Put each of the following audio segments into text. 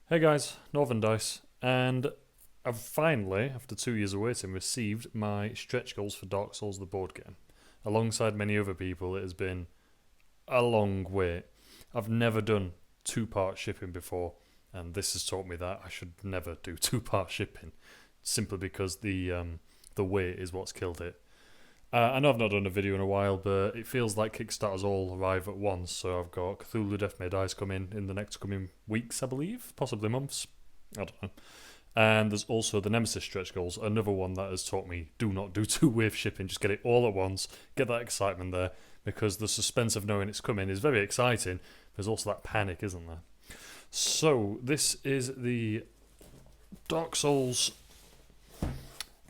Hey guys, Northern Dice, and I've finally, after 2 years of waiting, received my stretch goals for Dark Souls the board game. Alongside many other people, it has been a long wait. I've never done two-part shipping before, and this has taught me that I should never do two-part shipping, simply because the wait is what's killed it. I know I've not done a video in a while, but it feels like Kickstarters all arrive at once. So I've got Cthulhu Death May Dice coming in the next coming weeks, I believe, possibly months. I don't know. And there's also the Nemesis stretch goals, another one that has taught me do not do two-wave shipping, just get it all at once, get that excitement there, because the suspense of knowing it's coming is very exciting. There's also that panic, isn't there? So this is the Dark Souls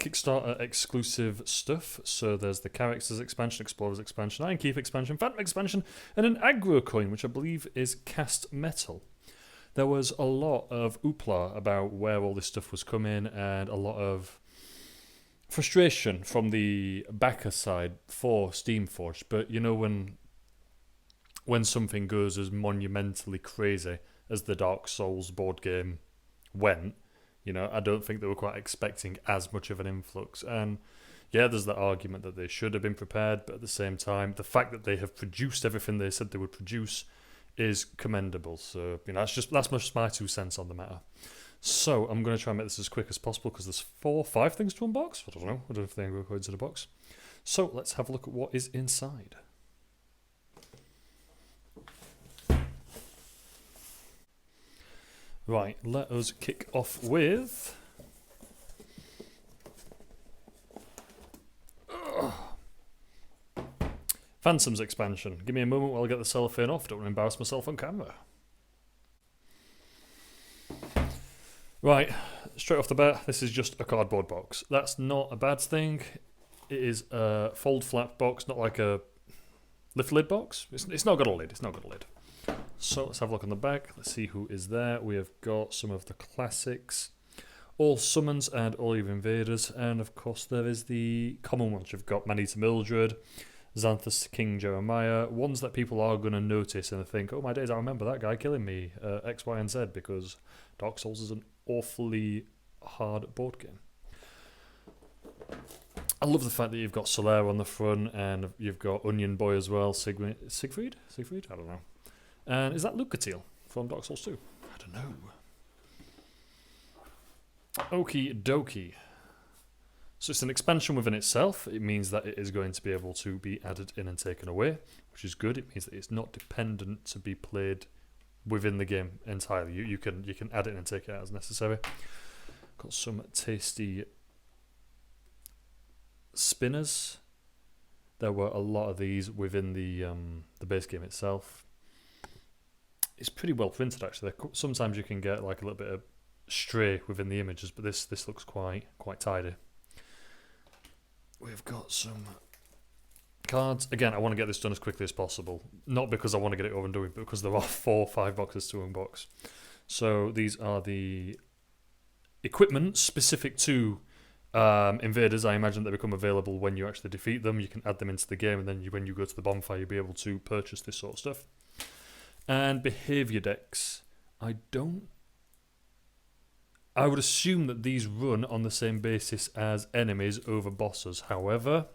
Kickstarter exclusive stuff. So there's the Characters expansion, Explorers expansion, Iron Keep expansion, Phantom expansion, and an aggro coin, which I believe is cast metal. There was a lot of hoopla about where all this stuff was coming and a lot of frustration from the backer side for Steamforged. But you know when something goes as monumentally crazy as the Dark Souls board game went, I don't think they were quite expecting as much of an influx. And yeah, there's that argument that they should have been prepared, but at the same time, the fact that they have produced everything they said they would produce is commendable. So, that's just my 2 cents on the matter. So I'm going to try and make this as quick as possible because there's 5 things to unbox. I don't know if they go into the box. So let's have a look at what is inside. Right, let us kick off with Phantom's expansion. Give me a moment while I get the cellophane off. Don't want to embarrass myself on camera. Right, straight off the bat, this is just a cardboard box. That's not a bad thing. It is a fold flap box, not like a lift lid box. It's not got a lid. It's not got a lid. So let's have a look on the back. Let's see who is there. We have got some of the classics, all summons and all your invaders, and of course there is the common ones. You've got Manita Mildred, Xanthus King Jeremiah, ones that people are going to notice and think, oh my days, I remember that guy killing me, X, Y, and Z, because Dark Souls is an awfully hard board game. I love the fact that you've got Solaire on the front, and you've got Onion Boy as well, Siegfried? I don't know. And is that Lucatiel from Dark Souls 2? I don't know. Okie dokie. So it's an expansion within itself. It means that it is going to be able to be added in and taken away, which is good. It means that it's not dependent to be played within the game entirely. You can add it and take it out as necessary. Got some tasty spinners. There were a lot of these within the base game itself. It's pretty well printed actually. Sometimes you can get like a little bit of stray within the images, but this looks quite tidy. We've got some cards. Again, I want to get this done as quickly as possible. Not because I want to get it over and done, but because there are 4 or 5 boxes to unbox. So these are the equipment specific to invaders. I imagine they become available when you actually defeat them. You can add them into the game, and then when you go to the bonfire, you'll be able to purchase this sort of stuff. And behaviour decks. I would assume that these run on the same basis as enemies over bosses. However,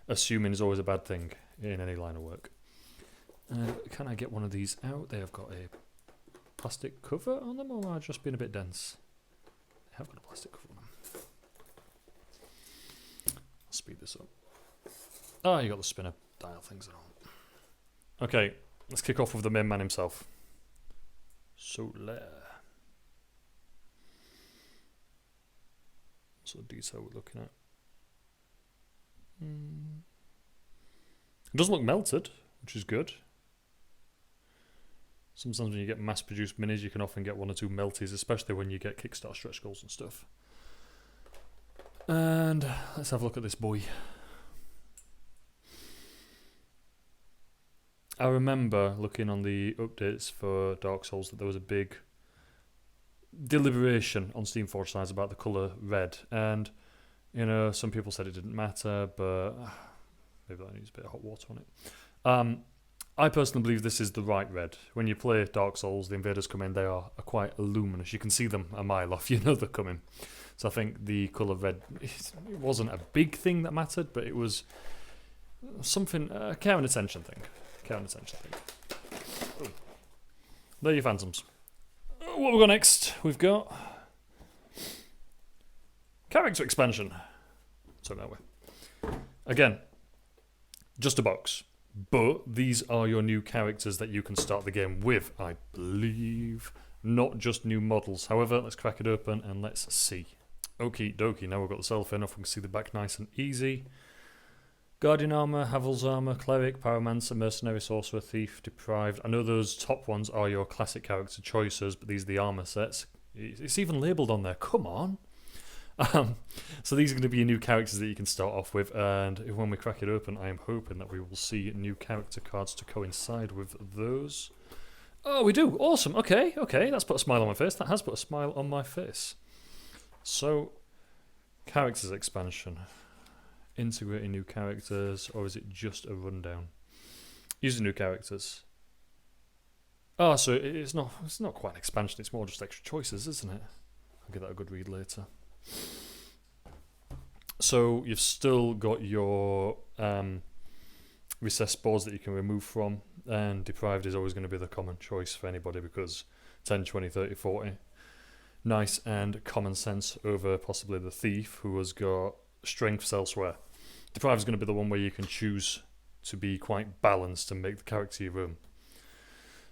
assuming is always a bad thing in any line of work. Can I get one of these out? They have got a plastic cover on them, or am I just being a bit dense? They have got a plastic cover on them. I'll speed this up. Ah, you got the spinner dial things and all. Okay. Let's kick off with the main man himself. Solaire. What sort of detail we're looking at? It doesn't look melted, which is good. Sometimes when you get mass-produced minis, you can often get 1 or 2 melties, especially when you get Kickstarter stretch goals and stuff. And let's have a look at this boy. I remember looking on the updates for Dark Souls that there was a big deliberation on Steamforged sides about the colour red. And, some people said it didn't matter, but maybe that needs a bit of hot water on it. I personally believe this is the right red. When you play Dark Souls, the invaders come in, they are quite luminous. You can see them a mile off, you know they're coming. So I think the colour red, it wasn't a big thing that mattered, but it was something, care and attention thing. Care and attention thing. Ooh. There are your phantoms. What we got next? We've got character expansion. So that way. Again, just a box. But these are your new characters that you can start the game with, I believe. Not just new models. However, let's crack it open and let's see. Okie dokie, now we've got the cellophane off, we can see the back nice and easy. Guardian Armour, Havel's Armour, Cleric, Pyromancer, Mercenary, Sorcerer, Thief, Deprived. I know those top ones are your classic character choices, but these are the armour sets. It's even labelled on there, come on! So these are going to be your new characters that you can start off with, and when we crack it open, I am hoping that we will see new character cards to coincide with those. Oh, we do! Awesome! Okay, that's put a smile on my face. That has put a smile on my face. So, characters expansion. Integrating new characters, or is it just a rundown? Using new characters. Oh, so it's not quite an expansion, it's more just extra choices, isn't it? I'll give that a good read later. So you've still got your recessed boards that you can remove from, and Deprived is always going to be the common choice for anybody because 10, 20, 30, 40. Nice and common sense over possibly the Thief, who has got strengths elsewhere. Deprived is going to be the one where you can choose to be quite balanced and make the character your own.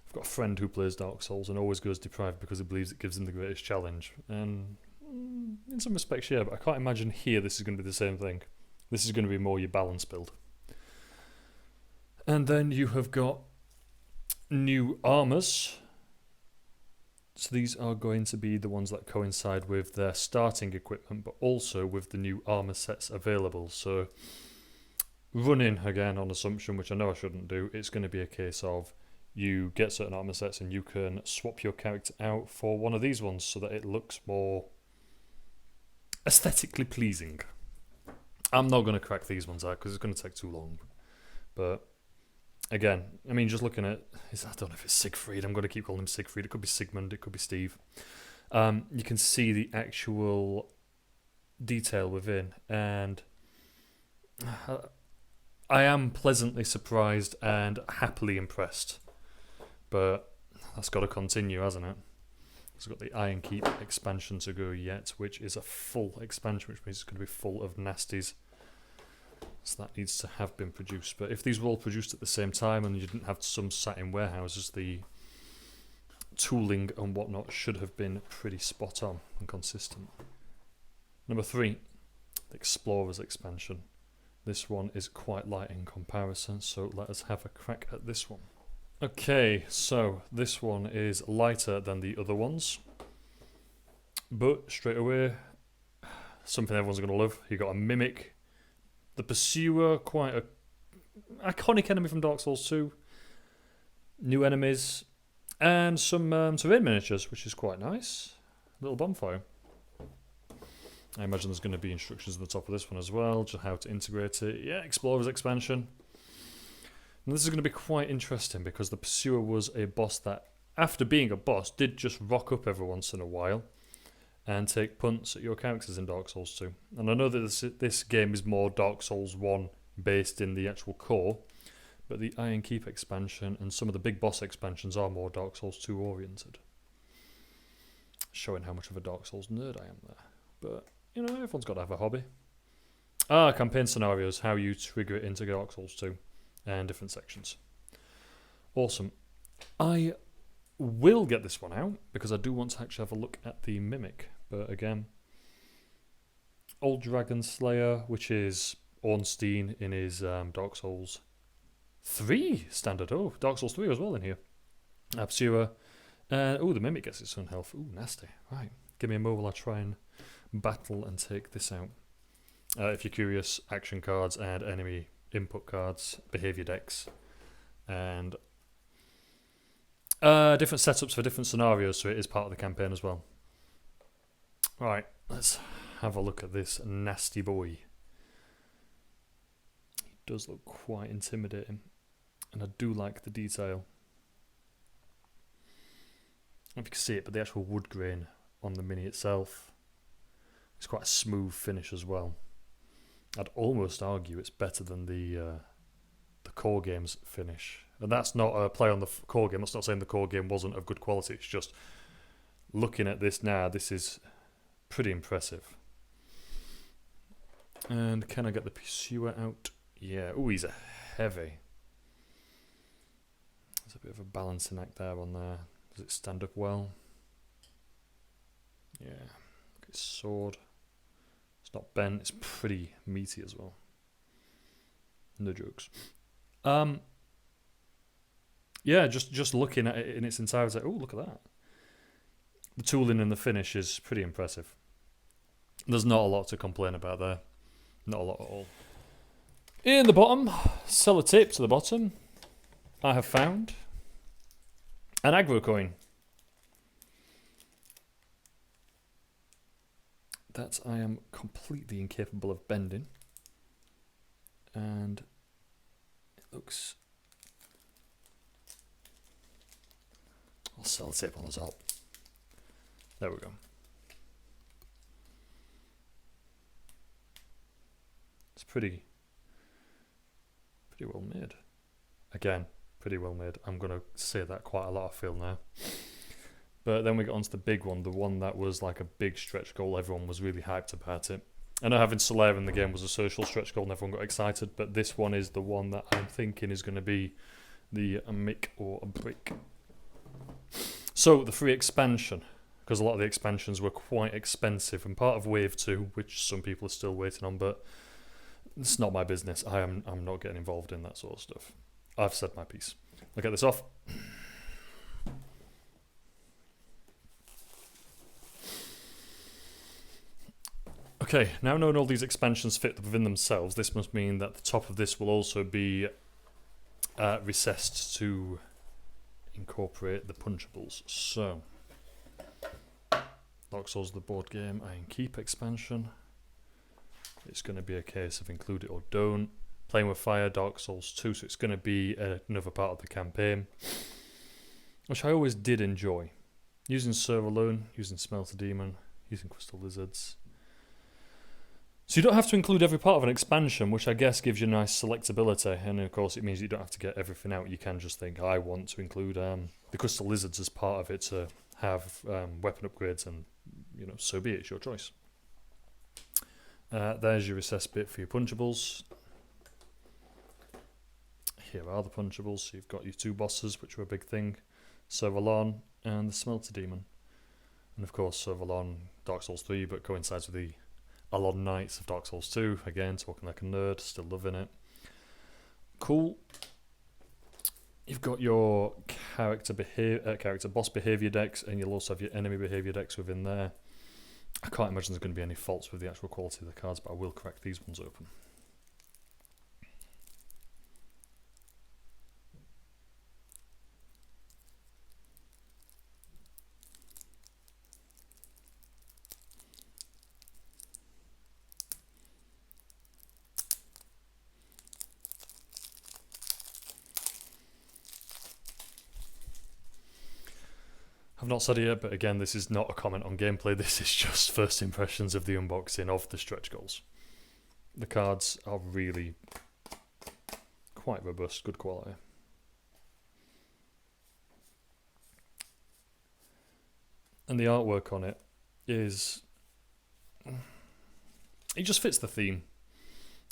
I've got a friend who plays Dark Souls and always goes Deprived because he believes it gives him the greatest challenge. And in some respects, yeah, but I can't imagine here this is going to be the same thing. This is going to be more your balance build. And then you have got new armours. So these are going to be the ones that coincide with their starting equipment, but also with the new armour sets available. So running, again, on assumption, which I know I shouldn't do, it's going to be a case of you get certain armour sets and you can swap your character out for one of these ones so that it looks more aesthetically pleasing. I'm not going to crack these ones out because it's going to take too long. But again, I mean, just looking at, I don't know if it's Siegfried, I'm going to keep calling him Siegfried, it could be Sigmund, it could be Steve. You can see the actual detail within, and I am pleasantly surprised and happily impressed. But that's got to continue, hasn't it? It's got the Iron Keep expansion to go yet, which is a full expansion, which means it's going to be full of nasties. So that needs to have been produced. But if these were all produced at the same time and you didn't have some sat in warehouses, the tooling and whatnot should have been pretty spot on and consistent. Number 3, the Explorers expansion. This one is quite light in comparison, so let us have a crack at this one. Okay, so this one is lighter than the other ones. But straight away, something everyone's going to love. You got a Mimic. The Pursuer, quite a iconic enemy from Dark Souls 2. New enemies. And some terrain miniatures, which is quite nice. Little bonfire. I imagine there's going to be instructions at the top of this one as well, just how to integrate it. Yeah, Explorers expansion. And this is going to be quite interesting because the Pursuer was a boss that, after being a boss, did just rock up every once in a while and take punts at your characters in Dark Souls 2. And I know that this game is more Dark Souls 1 based in the actual core, but the Iron Keep expansion and some of the big boss expansions are more Dark Souls 2 oriented. Showing how much of a Dark Souls nerd I am there. But, you know, everyone's got to have a hobby. Campaign scenarios, how you trigger it into Dark Souls 2 and different sections. Awesome. I will get this one out because I do want to actually have a look at the Mimic. But again, Old Dragon Slayer, which is Ornstein in his Dark Souls 3 standard. Oh, Dark Souls 3 as well in here. Pursuer. The Mimic gets its own health. Ooh, nasty. Right. Give me a moment while I try and battle and take this out. If you're curious, action cards and enemy input cards, behaviour decks, and different setups for different scenarios, so it is part of the campaign as well. Right, let's have a look at this nasty boy. He does look quite intimidating. And I do like the detail. I don't know if you can see it, but the actual wood grain on the mini itself, it's quite a smooth finish as well. I'd almost argue it's better than the core game's finish. And that's not a play on the core game. That's not saying the core game wasn't of good quality. It's just looking at this now, this is pretty impressive. And can I get the pursuer out? Yeah. Oh, he's a heavy. There's a bit of a balancing act there on there. Does it stand up well? Yeah. Look at his sword. It's not bent. It's pretty meaty as well. No jokes. Yeah, just looking at it in its entirety, oh, look at that. The tooling and the finish is pretty impressive. There's not a lot to complain about there. Not a lot at all. In the bottom, sellotape to the bottom, I have found an aggro coin. That I am completely incapable of bending. And it looks... I'll sellotape on the top. There we go. It's pretty well made. Again, pretty well made. I'm going to say that quite a lot, I feel now. But then we got onto the big one, the one that was like a big stretch goal. Everyone was really hyped about it. I know having Solaire in the game was a social stretch goal and everyone got excited, but this one is the one that I'm thinking is going to be the make or break. So, the free expansion, because a lot of the expansions were quite expensive and part of Wave 2, which some people are still waiting on, but it's not my business. I'm not getting involved in that sort of stuff. I've said my piece. I'll get this off. Okay, now knowing all these expansions fit within themselves, this must mean that the top of this will also be recessed to incorporate the punchables. So, Dark Souls the board game, Iron Keep expansion. It's going to be a case of include it or don't. Playing with Fire, Dark Souls 2, so it's going to be another part of the campaign, which I always did enjoy. Using Serve alone, using Smelter Demon, using Crystal Lizards. So you don't have to include every part of an expansion, which I guess gives you nice selectability, and of course it means you don't have to get everything out. You can just think, I want to include the Crystal Lizards as part of it to have weapon upgrades, and so be it, it's your choice. There's your recessed bit for your punchables. Here are the punchables. So you've got your two bosses, which were a big thing, Servalon and the Smelter Demon. And of course Servalon, Dark Souls 3, but coincides with the Alon Knights of Dark Souls 2. Again, talking like a nerd, still loving it. Cool. You've got your character boss behaviour decks, and you'll also have your enemy behaviour decks within there. I can't imagine there's going to be any faults with the actual quality of the cards, but I will crack these ones open. I've not said it yet, but again, this is not a comment on gameplay. This is just first impressions of the unboxing of the stretch goals. The cards are really quite robust, good quality. And the artwork on it is... it just fits the theme.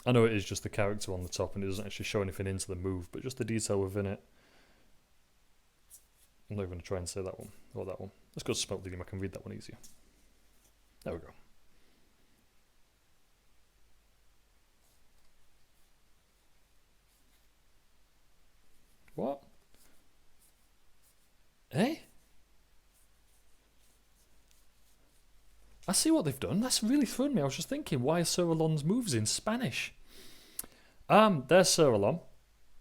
I know it is just the character on the top and it doesn't actually show anything into the move, but just the detail within it. I'm not even going to try and say that one, or that one. Let's go to Smelter Demon, I can read that one easier. There we go. What? Eh? I see what they've done. That's really thrown me. I was just thinking, why are Servalon's moves in Spanish? There's Servalon.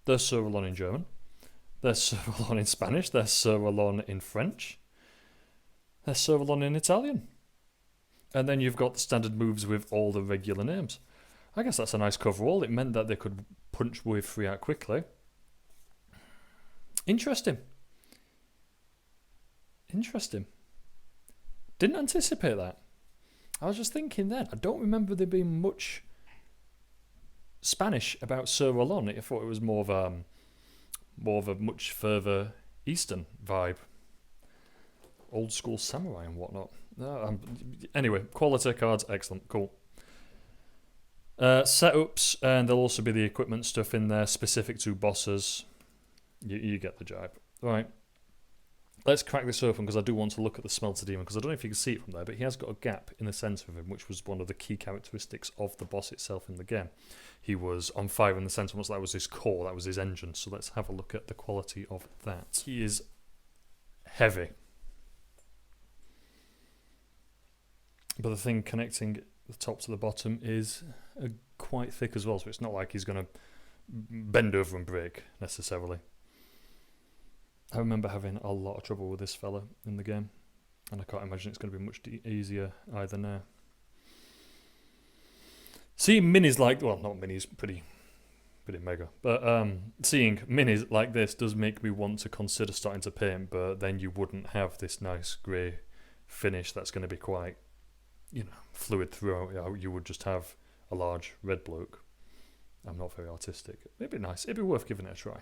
There's Servalon in German. There's Servalon in Spanish. There's Servalon in French. There's Servalon in Italian. And then you've got the standard moves with all the regular names. I guess that's a nice coverall. It meant that they could punch Wave 3 out quickly. Interesting. Interesting. Didn't anticipate that. I was just thinking then, I don't remember there being much Spanish about Sir Rolon. I thought it was more of a much further eastern vibe. Old school samurai and whatnot. Anyway, quality cards, excellent, cool. Setups, and there'll also be the equipment stuff in there specific to bosses. You get the jibe. Right. Let's crack this open because I do want to look at the Smelter Demon because I don't know if you can see it from there, but he has got a gap in the centre of him, which was one of the key characteristics of the boss itself in the game. He was on fire in the centre, almost that was his core, that was his engine. So let's have a look at the quality of that. He is heavy. But the thing connecting the top to the bottom is quite thick as well, so it's not like he's going to bend over and break necessarily. I remember having a lot of trouble with this fella in the game, and I can't imagine it's going to be much easier either now. Seeing minis like, well, not minis, pretty mega, but seeing minis like this does make me want to consider starting to paint, but then you wouldn't have this nice grey finish that's going to be quite, fluid throughout. You would just have a large red bloke. I'm not very artistic. It'd be nice. It'd be worth giving it a try.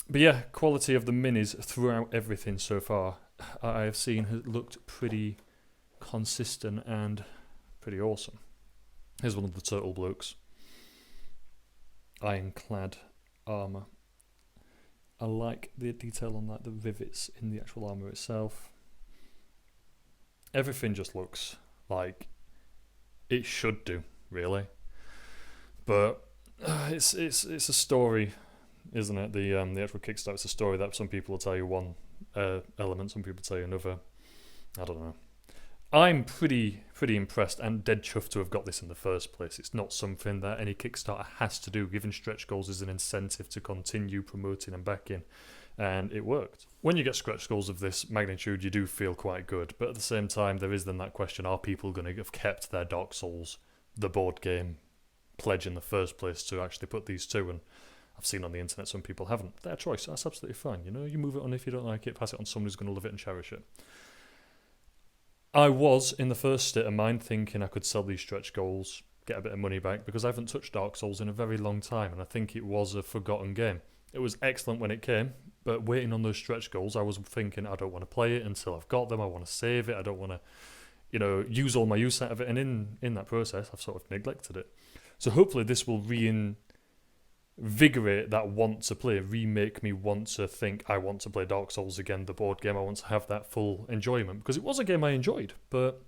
But yeah, quality of the minis throughout everything so far I have seen has looked pretty consistent and pretty awesome. Here's one of the turtle blokes. Ironclad armour. I like the detail on that, the rivets in the actual armour itself. Everything just looks like it should do, really. But it's a story, isn't it? The actual Kickstarter, it's a story that some people will tell you one element, some people tell you another. I don't know. I'm pretty impressed and dead chuffed to have got this in the first place. It's not something that any Kickstarter has to do. Giving stretch goals is an incentive to continue promoting and backing, and it worked. When you get stretch goals of this magnitude, you do feel quite good, but at the same time, there is then that question: are people going to have kept their Dark Souls, the board game, pledge in the first place to actually put these two? And I've seen on the internet some people haven't. Their choice, that's absolutely fine. You move it on if you don't like it, pass it on to someone who's going to love it and cherish it. I was, in the first state of mind, thinking I could sell these stretch goals, get a bit of money back, because I haven't touched Dark Souls in a very long time, and I think it was a forgotten game. It was excellent when it came, but waiting on those stretch goals, I was thinking, I don't want to play it until I've got them, I want to save it, I don't want to, use all my use out of it, and in that process, I've sort of neglected it. So hopefully this will reinvigorate that want to play, remake me want to think I want to play Dark Souls again, the board game. I want to have that full enjoyment, because it was a game I enjoyed, but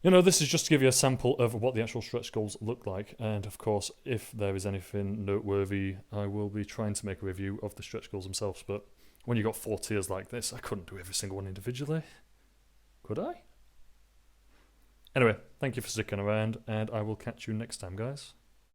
this is just to give you a sample of what the actual stretch goals look like, and of course if there is anything noteworthy I will be trying to make a review of the stretch goals themselves. But when you got 4 tiers like this, I couldn't do every single one individually, could I? Anyway, thank you for sticking around, and I will catch you next time, guys.